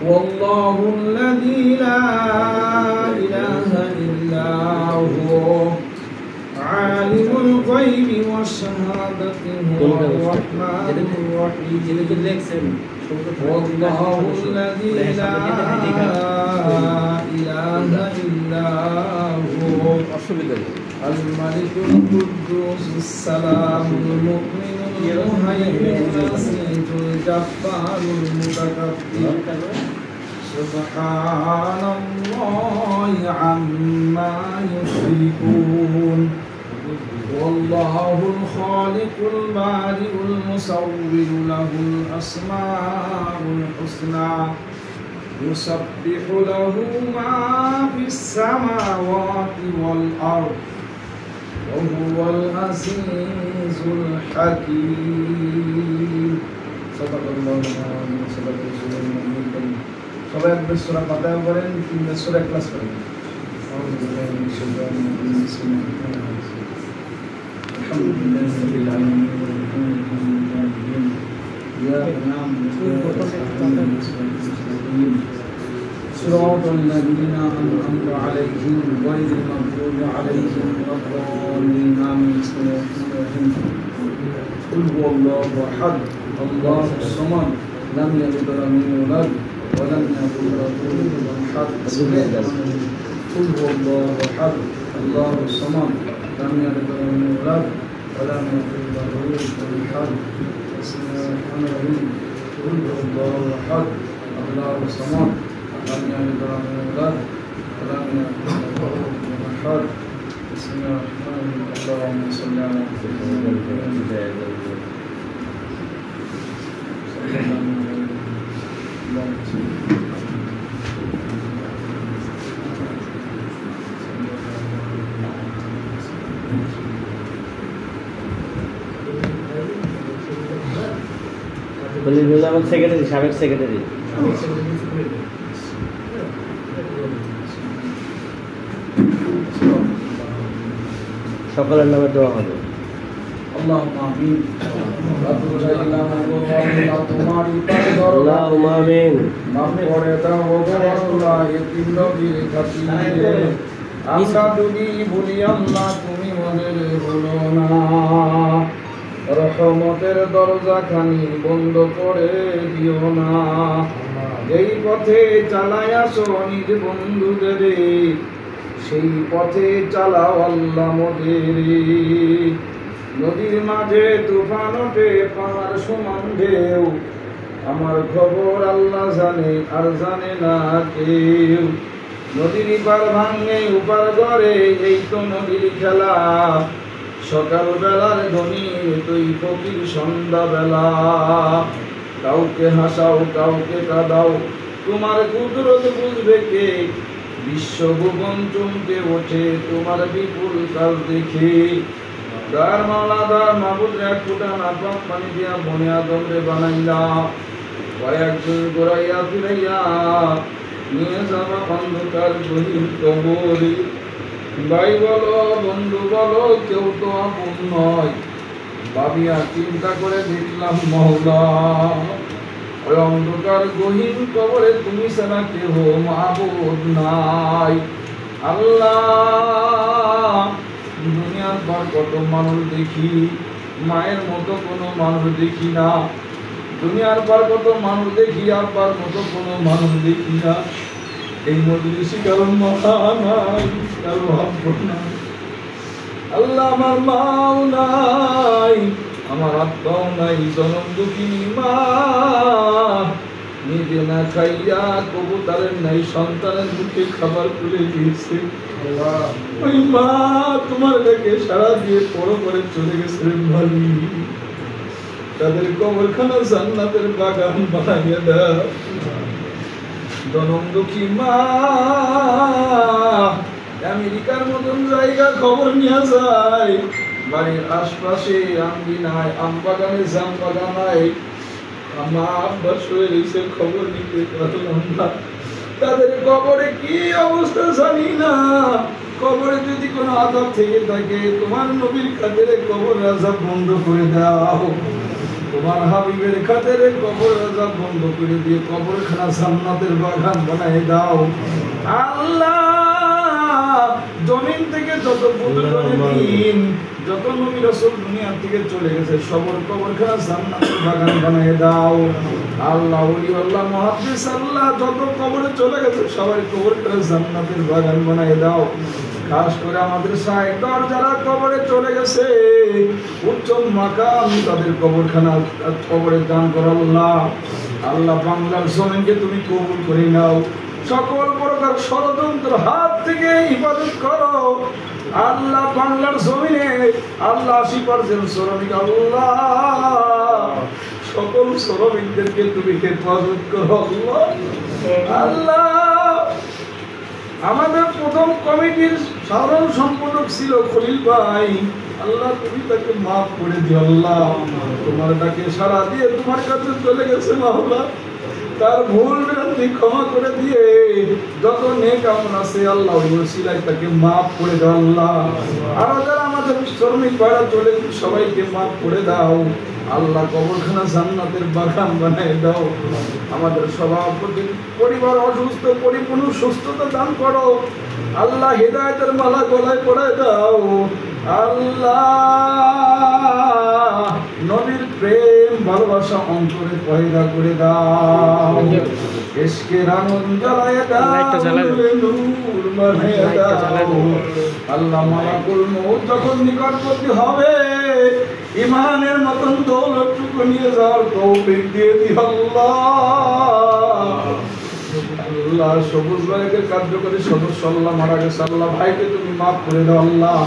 والله الذي لا إله إلا هو عالم الغيب والشهادة هو الرحمن الرحيم والله الذي لا إله إلا هو الملك القدوس السلام المؤمن المهيمن العزيز الجبار المتكبر سبحان الله عما يشركون والله الخالق البارئ المصور له الأسماء الحسنى يسبح له ما في السماوات والأرض وهو العزيز الحكيم صدق الله العظيم وصدق رسوله النبي الكريم সবাই একবার সূরা ফাতিহা পড়েন তিনটা সূরা ক্লাস করেন আউযু বিল্লাহি মিনাশ শাইতানির রাজিম বিসমিল্লাহির রহমানির রহিম আলহামদুলিল্লাহি রাব্বিল আলামিন ইয়া صراط الذين أنعمت عليهم غير المغضوب عليهم ولا الضالين آمين بسم الله الرحمن الرحيم قل هو الله أحد الله الصمد لم يلد ولم يولد ولم يكن له كفوا أحد قل هو الله أحد الله الصمد لم يلد ولم يولد ولم يكن له كفوا أحد بسم الله الرحمن الرحيم قل هو الله أحد الله الصمد لم يلد ولم يولد ولم يكن له كفوا أحد بسم الله الرحمن الرحيم اللهم صل على سيدنا খলিলুল্লাহ আমার সেক্রেটারি সাবেক সেক্রেটারি সকলের নামে দোয়া হবে اللهم آمين اللهم آمين আমরা যদি বলি আল্লাহ তুমি মনের হলো না রহমতের দরজা খানি বন্ধ করে দিও না যেই পথে চালায় আসো নিজ বন্ধুদের সেই পথে চালাও আল্লাহ মোদের নদীর মাঝে তুফান ওঠে পাহাড় সমান ঢেউ আমার খবর আল্লাহ জানে আর জানে না কেউ নদীর পার ভাঙে উপার গড়ে এই তো নদীর খেলা সকাল বেলার ধনী তুই ফকির সন্ধ্যা বেলা কাউকে হাসাও কাউকে কাঁদাও তোমার কুদরত বুঝবে কে বিশ্ব ভুবন চমকে ওঠে তোমার বিপুল কাজ দেখে দার মাওলা দার মাহবুব এক ফুটা নাপাক পানি দিয়া বনে আদমরে বানাইলা কয়েকজন গোড়াইয়া ফিরাইয়া নিয়ে যাবা অন্ধকার গহীন কবরে ভাই বলো বন্ধু বলো কেউ তো আপন নয় ভাবিয়া চিন্তা করে দেখলাম মওলা ওই অন্ধকার গহীন কবরে তুমি ছাড়া কেহ মাবুদ নাই আল্লাহ দুনিয়ার পর কত মানুষ দেখি মায়ের মতো কোনো মানুষ দেখি না দুনিয়ার পর কত মানুষ দেখি আব্বার মতো কোনো মানুষ দেখি না এই মজলিসে কারো মাথা নাই কারো হাত নাই আল্লাহ আমার মাও নাই আমার আব্বাও নাই জনম দুঃখিনী মা নিজে না খাইয়া কবুতরের নাই সন্তানের মুখে খাবার তুলে দিয়েছে ওই মা তোমার কাছে সারা দিয়ে পড়ো করে চলে গেছে ভালি তাদের কবরখানা জান্নাতের বাগান বানাইয়া দাও জনম দুঃখী মা আমেরিকার মতন জায়গা খবর নিয়ে যায় বাড়ির আশপাশে আঙ্গিনায় আম বাগানে জাম বাগানায় আমার আব্বা শুয়ে রয়েছে খবর নিতে পারলাম না তাদের কবরে কি অবস্থা জানি না কবরে যদি কোনো আযাব থেকে থাকে তোমার নবীর খাতিরে কবর আযাব বন্ধ করে দাও তোমার হাবিবের খাতিরে কবরের আযাব বন্ধ করে দিয়ে কবরখানা জান্নাতের বাগান বানাই দাও আল্লাহ। জমিন থেকে যত বুজুর্গিন যত নবী রাসূল দুনিয়া থেকে চলে গেছে সবার কবরখানা জান্নাতের বাগান বানাই দাও আল্লাহ। ওলি আল্লাহ মুহাদ্দিস আল্লাহ যত কবরে চলে গেছে সবার কবরখানা জান্নাতের বাগান বানাই দাও। খাস করে আমাদের সাহেবগণ যারা কবরে চলে গেছে উচ্চ মাকাম তাদের কবরখানা কবরে দান করো আল্লাহ। আল্লাহ বাংলার জমিনকে তুমি কবুল করে নাও, সকল প্রকার ষড়যন্ত্র হাত থেকে হিফাজত করো আল্লাহ। বাংলার জমিনে আল্লাহ 80% শ্রমিক আল্লাহ, সকল শ্রমিকদেরকে তুমি হেফাজত করো আল্লাহ। আল্লাহ আমাদের প্রথম কমিটির সাধারণ সম্পাদক ছিল খলিল ভাই, আল্লাহ তুমি তাকে মাফ করে দিও আল্লাহ। তোমার ডাকে সাড়া দিয়ে তোমার কাছে চলে গেছে মাওলা, তার ভুল ভ্রান্তি ক্ষমা করে দিয়ে যত নেক আমল আছে আল্লাহ ওই ওসিলায় তাকে মাফ করে দাও আল্লাহ। আর যারা আমাদের শ্রমিক ভাইরা চলে সবাইকে মাফ করে দাও আল্লাহ। কবরখানা জান্নাতের বাগান বানায় দাও। আমাদের সভাপতি পরিবার অসুস্থ, পরিপূর্ণ সুস্থতা দান করো আল্লাহ। হিদায়াতের মালা গলায় পরায় দাও আল্লাহ। নবীর প্রেম ভালোবাসা অন্তরে পয়দা করে দাও। ইশকের আগুন জ্বালায় দাও, নূর বানায় দাও আল্লাহ। মালাকুল মউত যখন নিকটবর্তী হবে ইমানের মতন দৌলতটুকু নিয়ে যাওয়ার তৌফিক দিয়ে দিও আল্লাহ। আল্লাহ সবুজ ভাইকে কার্যকরী সদস্য আল্লাহ মারা গেছে আল্লাহ, ভাইকে তুমি মাফ করে দাও আল্লাহ।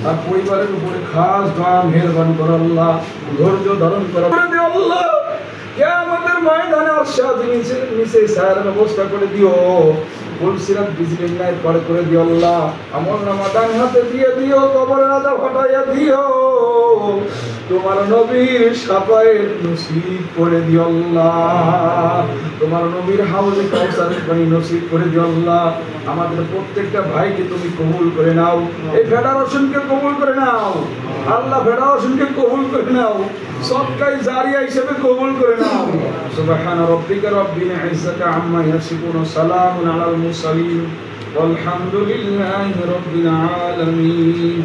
তার পরিবারের উপরে খাস দয়া মেহেরবান করো আল্লাহ, ধৈর্য ধারণ করো আল্লাহ। কিয়ামতের ময়দানে আরশাদ নিচে ছায়ার ব্যবস্থা করে দিও, ফুলসিরাত বিজলির ন্যায় পার করে দিও আল্লাহ। আমলনামা ডান হাতে দিয়ে দিও, কবরের আযাব হটাইয়া দিও, তোমার নবীর শাফায়েত নসিব করে দিও আল্লাহ। তোমার নবীর হাউজে কাউসারের পানি নসিব করে দিও আল্লাহ। আমাদের প্রত্যেকটা ভাইকে তুমি কবুল করে নাও, এই ফেডারেশনকে কবুল করে নাও আল্লাহ। ফেডারেশনকে কবুল করে নাও, সদকায়ে জারিয়া হিসেবে কবুল করে নাও। সুবহান রাব্বিকা রাব্বিল ইজ্জাতি আম্মা ইয়াসিফুন, সালামুন আলাল মুরসালিন, ওয়ালহামদুলিল্লাহি রাব্বিল আলামিন।